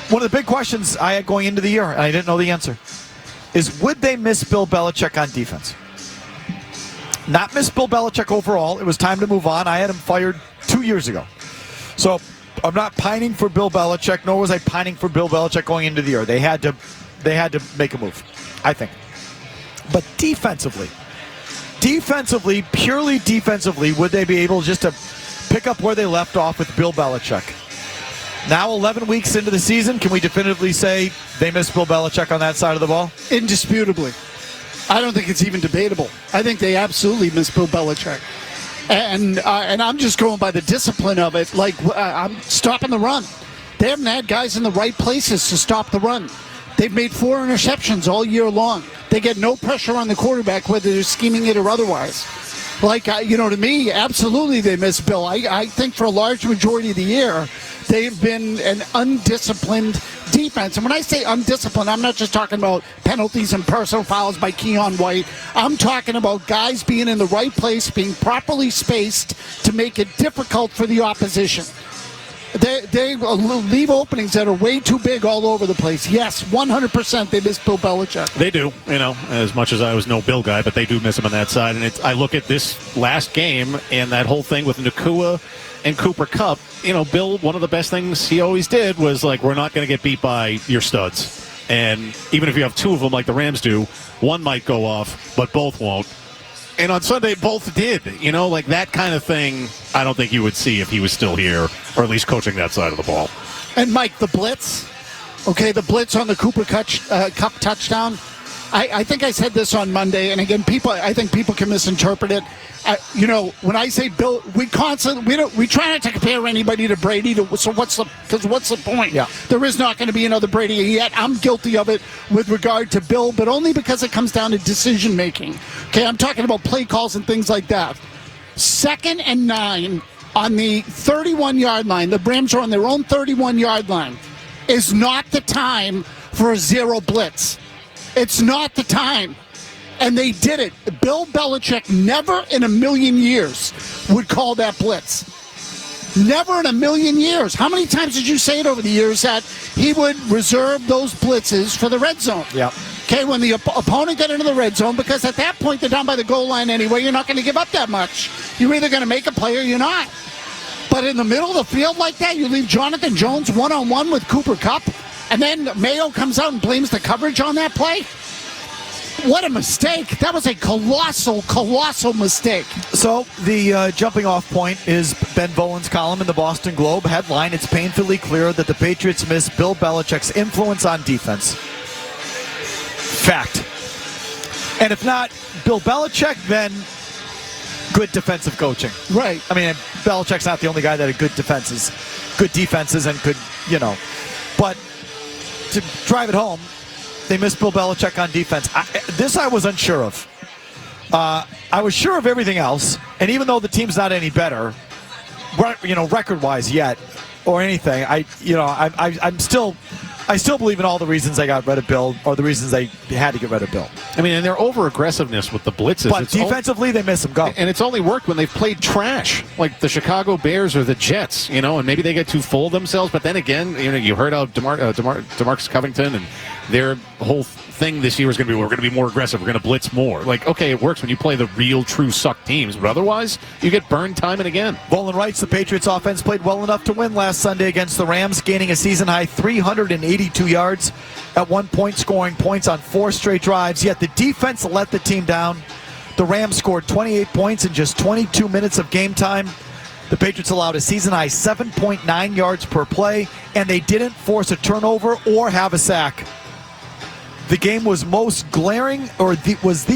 one of the big questions I had going into the year, and I didn't know the answer, is would they miss Bill Belichick on defense? Not miss Bill Belichick overall. It was time to move on. I had him fired 2 years ago. So I'm not pining for Bill Belichick, nor was I pining for Bill Belichick going into the year. They had to make a move, I think. But defensively, purely defensively, would they be able just to pick up where they left off with Bill Belichick? Now 11 weeks into the season, can we definitively say they missed Bill Belichick on that side of the ball? Indisputably. I don't think it's even debatable. I think they absolutely miss Bill Belichick. And I'm just going by the discipline of it. Like, I'm stopping the run. They haven't had guys in the right places to stop the run. They've made 4 interceptions all year long. They get no pressure on the quarterback, whether they're scheming it or otherwise. Like, to me, absolutely they miss Bill. I think for a large majority of the year, they've been an undisciplined defense. And when I say undisciplined, I'm not just talking about penalties and personal fouls by Keon White. I'm talking about guys being in the right place, being properly spaced to make it difficult for the opposition. They leave openings that are way too big all over the place. Yes, 100% they miss Bill Belichick. They do, as much as I was no Bill guy, but they do miss him on that side. And I look at this last game and that whole thing with Nakua and Cooper Kupp. Bill, one of the best things he always did was, like, we're not going to get beat by your studs. And even if you have 2 of them like the Rams do, one might go off, but both won't. And on Sunday, both did. Like that kind of thing, I don't think you would see if he was still here, or at least coaching that side of the ball. And, Mike, the blitz. Okay, the blitz on the Cooper Kupp touchdown. I think I said this on Monday, and again, I think people can misinterpret it. When I say Bill, we try not to compare anybody to Brady. So what's the point? Yeah. There is not going to be another Brady yet. I'm guilty of it with regard to Bill, but only because it comes down to decision making. Okay, I'm talking about play calls and things like that. 2nd and 9 on the 31-yard line. The Rams are on their own 31-yard line. Is not the time for a zero blitz. It's not the time. And they did it. Bill Belichick never in a million years would call that blitz. Never in a million years. How many times did you say it over the years that he would reserve those blitzes for the red zone? Yeah. Okay, when the opponent got into the red zone, because at that point they're down by the goal line anyway, you're not going to give up that much. You're either going to make a play or you're not. But in the middle of the field like that, you leave Jonathan Jones one-on-one with Cooper Kupp, and then Mayo comes out and blames the coverage on that play? What a mistake. That was a colossal mistake. So the jumping off point is Ben Bowen's column in the Boston Globe. Headline, it's painfully clear that the Patriots miss Bill Belichick's influence on defense. Fact. And if not Bill Belichick, then good defensive coaching. Right. I mean, Belichick's not the only guy that had good defenses and could, But to drive it home, they missed Bill Belichick on defense. This I was unsure of. I was sure of everything else, and even though the team's not any better, record-wise yet, or anything, I still believe in all the reasons they got rid of Bill, or the reasons they had to get rid of Bill. I mean, and their over-aggressiveness with the blitzes. But defensively, they miss him. Go. And it's only worked when they've played trash, like the Chicago Bears or the Jets, and maybe they get too full of themselves. But then again, you heard of DeMarcus Covington, and their whole thing this year is going to be, we're going to be more aggressive, we're going to blitz more. Like, okay, it works when you play the real, true suck teams, but otherwise, you get burned time and again. Volan writes, the Patriots offense played well enough to win last Sunday against the Rams, gaining a season-high 382 yards, at one point scoring points on 4 straight drives, yet the defense let the team down. The Rams scored 28 points in just 22 minutes of game time. The Patriots allowed a season-high 7.9 yards per play, and they didn't force a turnover or have a sack. The game was the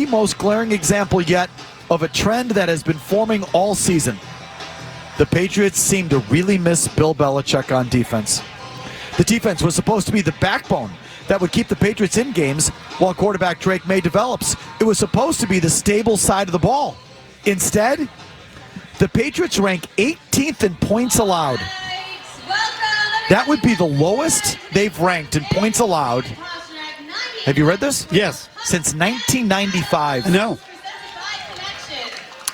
most glaring example yet of a trend that has been forming all season. The Patriots seem to really miss Bill Belichick on defense. The defense was supposed to be the backbone that would keep the Patriots in games while quarterback Drake May develops. It was supposed to be the stable side of the ball. Instead, the Patriots rank 18th in points allowed. That would be the lowest they've ranked in points allowed. Have you read this? Yes. Since 1995. No.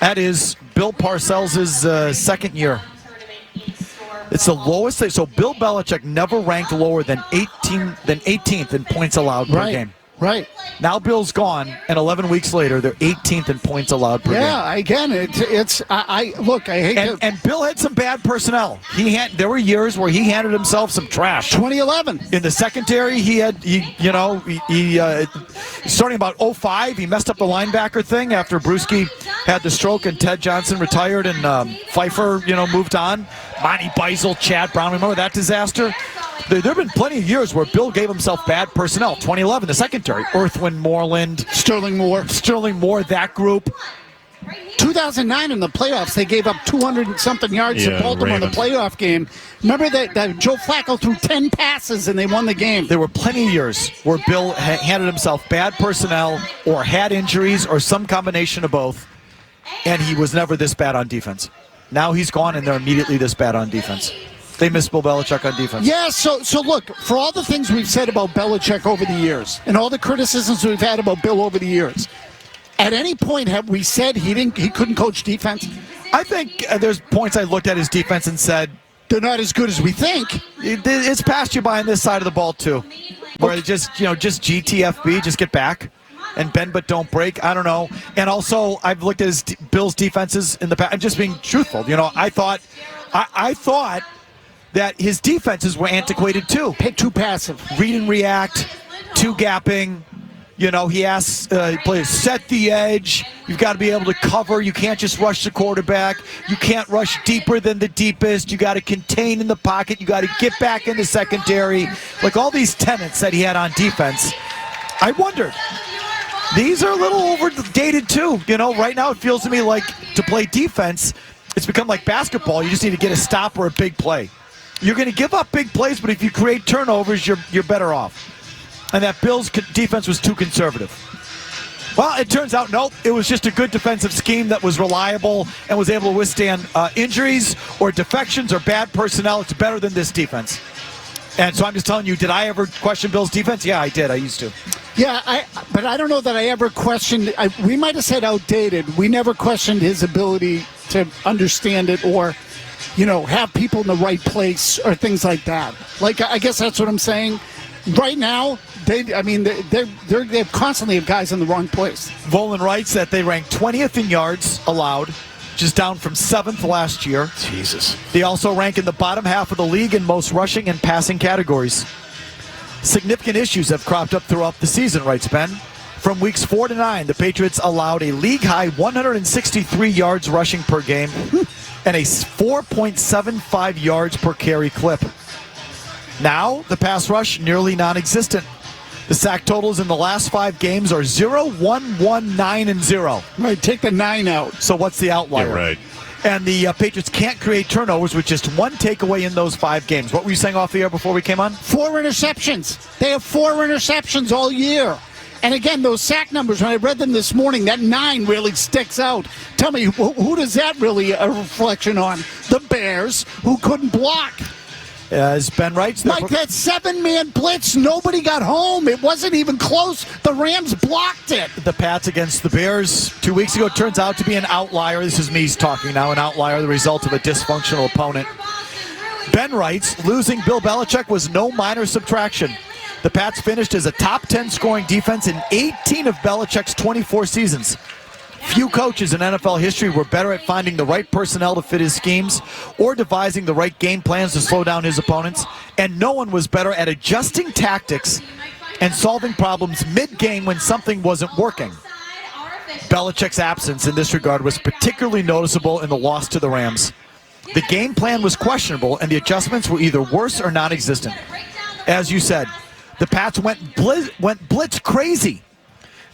That is Bill Parcells' second year. It's the lowest. So Bill Belichick never ranked lower than 18th in points allowed per game. Right. Now Bill's gone, and 11 weeks later, they're 18th in points allowed per game. Yeah, again, I hate and Bill had some bad personnel. There were years where he handed himself some trash. 2011. In the secondary, starting about 05, he messed up the linebacker thing after Bruschi had the stroke and Ted Johnson retired and Pfeiffer, moved on. Monty Beisel, Chad Brown, remember that disaster? There have been plenty of years where Bill gave himself bad personnel. 2011, the secondary, Earthwind, Moreland, Sterling Moore, that group. 2009 in the playoffs, they gave up 200 and something yards to Baltimore in the playoff game. Remember that Joe Flacco threw 10 passes and they won the game. There were plenty of years where Bill handed himself bad personnel or had injuries or some combination of both, and he was never this bad on defense. Now he's gone, and they're immediately this bad on defense. They miss Bill Belichick on defense. Yeah, so look, for all the things we've said about Belichick over the years and all the criticisms we've had about Bill over the years, at any point have we said he couldn't coach defense? I think there's points I looked at his defense and said, they're not as good as we think. It's passed you by on this side of the ball, too. Where just GTFB, just get back. And bend but don't break. I don't know. And also, I've looked at Bill's defenses in the past. I'm just being truthful. I thought that his defenses were antiquated too. Too passive. Read and react, two gapping. He asks players, set the edge. You've got to be able to cover. You can't just rush the quarterback. You can't rush deeper than the deepest. You got to contain in the pocket. You got to get back in the secondary. Like all these tenets that he had on defense. I wondered. These are a little overdated too. Right now it feels to me like to play defense, it's become like basketball. You just need to get a stop or a big play. You're going to give up big plays, but if you create turnovers, you're better off. And that Bills defense was too conservative. Well, it turns out, nope, it was just a good defensive scheme that was reliable and was able to withstand injuries or defections or bad personnel. It's better than this defense. And so I'm just telling you, did I ever question Bill's defense? Yeah, I did. I used to. Yeah, but I don't know that I ever questioned. We might have said outdated. We never questioned his ability to understand it or, have people in the right place or things like that. Like, I guess that's what I'm saying. Right now, they constantly have guys in the wrong place. Volan writes that they rank 20th in yards allowed, which is down from 7th last year. Jesus. They also rank in the bottom half of the league in most rushing and passing categories. Significant issues have cropped up throughout the season, writes Ben. From weeks 4 to 9, the Patriots allowed a league-high 163 yards rushing per game and a 4.75 yards per carry clip. Now, the pass rush nearly non-existent. The sack totals in the last 5 games are 0, 1, 1, 9, and 0. Right, take the 9 out. So what's the outlier? Yeah, right. And the Patriots can't create turnovers with just one takeaway in those 5 games. What were you saying off the air before we came on? 4 interceptions. They have 4 interceptions all year. And again, those sack numbers, when I read them this morning, that 9 really sticks out. Tell me, who does that really a reflection on? The Bears, who couldn't block. As Ben writes, Mike, that 7-man blitz, nobody got home. It wasn't even close. The Rams blocked it. The Pats against the Bears 2 weeks ago turns out to be an outlier. This is me talking now. An outlier, the result of a dysfunctional opponent. Ben writes, losing Bill Belichick was no minor subtraction. The Pats finished as a top 10 scoring defense in 18 of Belichick's 24 seasons. Few coaches in NFL history were better at finding the right personnel to fit his schemes or devising the right game plans to slow down his opponents, and no one was better at adjusting tactics and solving problems mid-game when something wasn't working. Belichick's absence in this regard was particularly noticeable in the loss to the Rams. The game plan was questionable, and the adjustments were either worse or non-existent. As you said, the Pats went blitz crazy.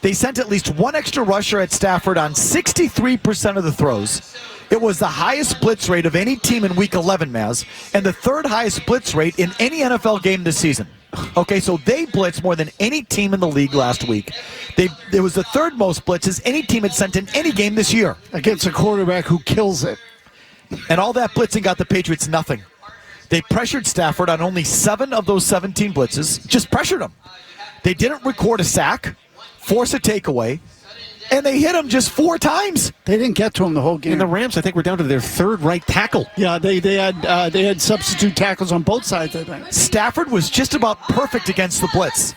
They sent at least one extra rusher at Stafford on 63% of the throws. It was the highest blitz rate of any team in Week 11, Mazz, and the 3rd highest blitz rate in any NFL game this season. Okay, so they blitzed more than any team in the league last week. It was the 3rd most blitzes any team had sent in any game this year. Against a quarterback who kills it. And all that blitzing got the Patriots nothing. They pressured Stafford on only 7 of those 17 blitzes, just pressured him. They didn't record a sack, force a takeaway, and they hit him just 4 times. They didn't get to him the whole game. And the Rams, I think, were down to their 3rd right tackle. Yeah, they had substitute tackles on both sides, I think. Stafford was just about perfect against the blitz,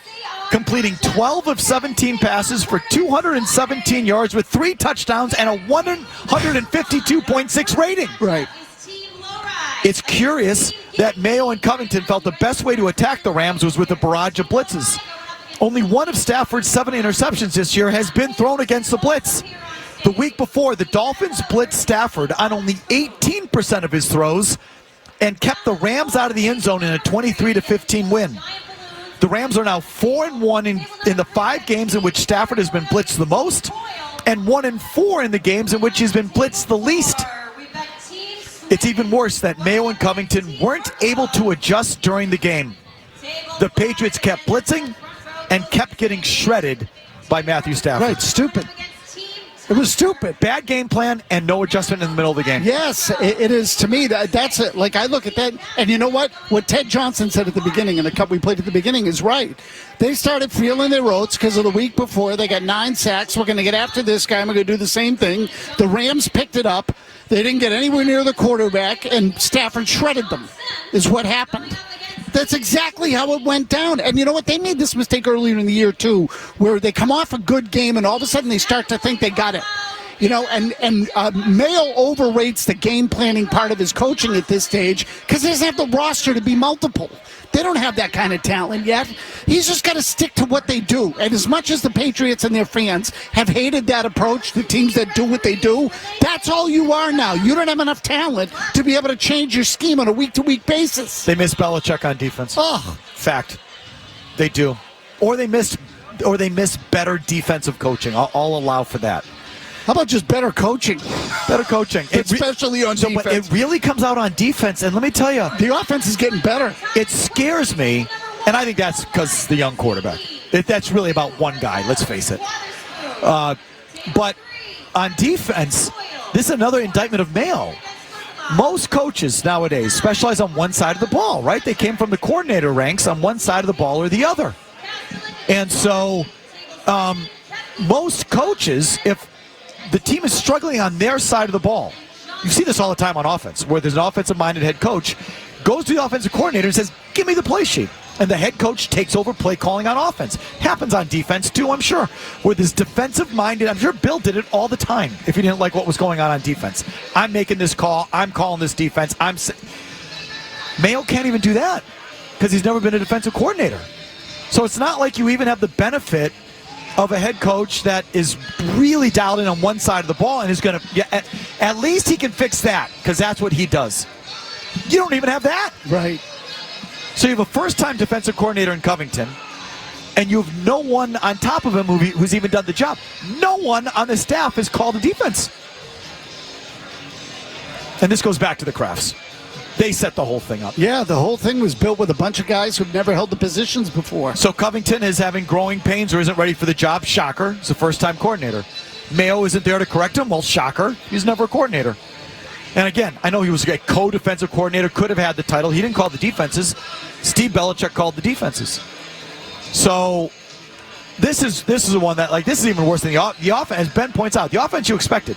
completing 12 of 17 passes for 217 yards with 3 touchdowns and a 152.6 rating. Right. It's curious that Mayo and Covington felt the best way to attack the Rams was with a barrage of blitzes. Only one of Stafford's 7 interceptions this year has been thrown against the blitz. The week before, the Dolphins blitzed Stafford on only 18% of his throws and kept the Rams out of the end zone in a 23-15 win. The Rams are now 4-1 in the 5 games in which Stafford has been blitzed the most, and 1-4 in the games in which he's been blitzed the least. It's even worse that Mayo and Covington weren't able to adjust during the game. The Patriots kept blitzing and kept getting shredded by Matthew Stafford. Right, stupid. It was stupid. Bad game plan and no adjustment in the middle of the game. Yes, it is. To me, that's it. Like, I look at that, and you know what? What Ted Johnson said at the beginning, in the cup we played at the beginning, is right. They started feeling their oats because of the week before. They got 9 sacks. We're going to get after this guy, and we're going to do the same thing. The Rams picked it up. They didn't get anywhere near the quarterback, and Stafford shredded them, is what happened. That's exactly how it went down. And you know what? They made this mistake earlier in the year, too, where they come off a good game, and all of a sudden they start to think they got it. You know, and Mayo overrates the game planning part of his coaching at this stage because he doesn't have the roster to be multiple. They don't have that kind of talent yet. He's just got to stick to what they do. And as much as the Patriots and their fans have hated that approach, the teams that do what they do, that's all you are now. You don't have enough talent to be able to change your scheme on a week-to-week basis. They miss Belichick on defense. Oh. Fact. They do. Or they miss better defensive coaching. I'll allow for that. How about just better coaching? Better coaching. Especially on defense. But it really comes out on defense, and let me tell you, the offense is getting better. It scares me, and I think that's because the young quarterback. That's really about one guy, let's face it. But on defense, this is another indictment of Mayo. Most coaches nowadays specialize on one side of the ball, right? They came from the coordinator ranks on one side of the ball or the other. And so most coaches, if the team is struggling on their side of the ball. You see this all the time on offense, where there's an offensive-minded head coach, goes to the offensive coordinator and says, give me the play sheet. And the head coach takes over play calling on offense. Happens on defense, too, I'm sure. Where this defensive-minded, I'm sure Bill did it all the time if he didn't like what was going on defense. I'm making this call. I'm calling this defense. Mayo can't even do that because he's never been a defensive coordinator. So it's not like you even have the benefit of a head coach that is really dialed in on one side of the ball and is going to, at least he can fix that because that's what he does. You don't even have that. Right. So you have a first-time defensive coordinator in Covington, and you have no one on top of him who's even done the job. No one on the staff has called a defense. And this goes back to the Crafts. They set the whole thing up. Yeah, the whole thing was built with a bunch of guys who've never held the positions before. So Covington is having growing pains or isn't ready for the job. Shocker. He's a first-time coordinator. Mayo isn't there to correct him. Well, shocker. He's never a coordinator. And again, I know he was a co-defensive coordinator, could have had the title. He didn't call the defenses. Steve Belichick called the defenses. So this is the one that, like, this is even worse than the offense. As Ben points out, the offense you expected.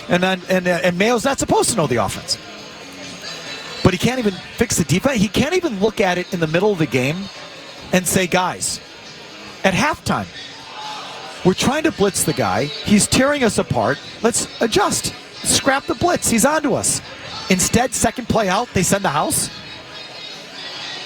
And Mayo's not supposed to know the offense. But he can't even fix the defense. He can't even look at it in the middle of the game and say, guys, at halftime, we're trying to blitz the guy. He's tearing us apart. Let's adjust. Scrap the blitz. He's onto us. Instead, second play out, they send the house.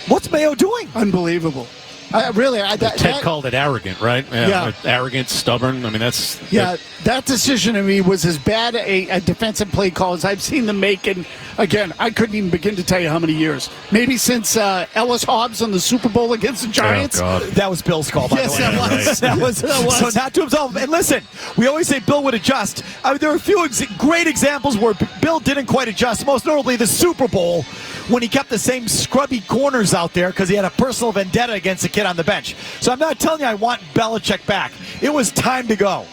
What's Mayo doing? Unbelievable. Ted called it arrogant, right? Yeah. Arrogant, stubborn. I mean, that's... Yeah, that decision to me was as bad a defensive play call as I've seen them make. And again, I couldn't even begin to tell you how many years. Maybe since Ellis Hobbs on the Super Bowl against the Giants. Oh, God. That was Bill's call, by the way. Yes, that was. That was. So not to himself. And listen, we always say Bill would adjust. There are a few great examples where Bill didn't quite adjust, most notably the Super Bowl, when he kept the same scrubby corners out there because he had a personal vendetta against a kid on the bench. So I'm not telling you I want Belichick back. It was time to go.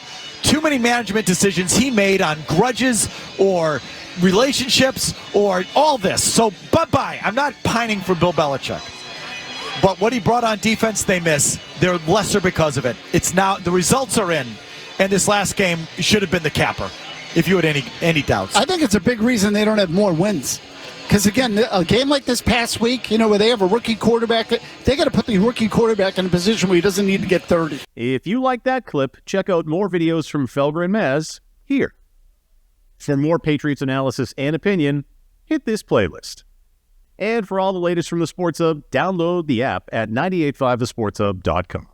Too many management decisions he made on grudges or relationships or all this. So bye-bye. I'm not pining for Bill Belichick. But what he brought on defense, they miss. They're lesser because of it. It's now, the results are in. And this last game should have been the capper, if you had any doubts. I think it's a big reason they don't have more wins. Because, again, a game like this past week, where they have a rookie quarterback, they got to put the rookie quarterback in a position where he doesn't need to get 30. If you like that clip, check out more videos from Felger and Mazz here. For more Patriots analysis and opinion, hit this playlist. And for all the latest from the Sports Hub, download the app at 985thesportshub.com.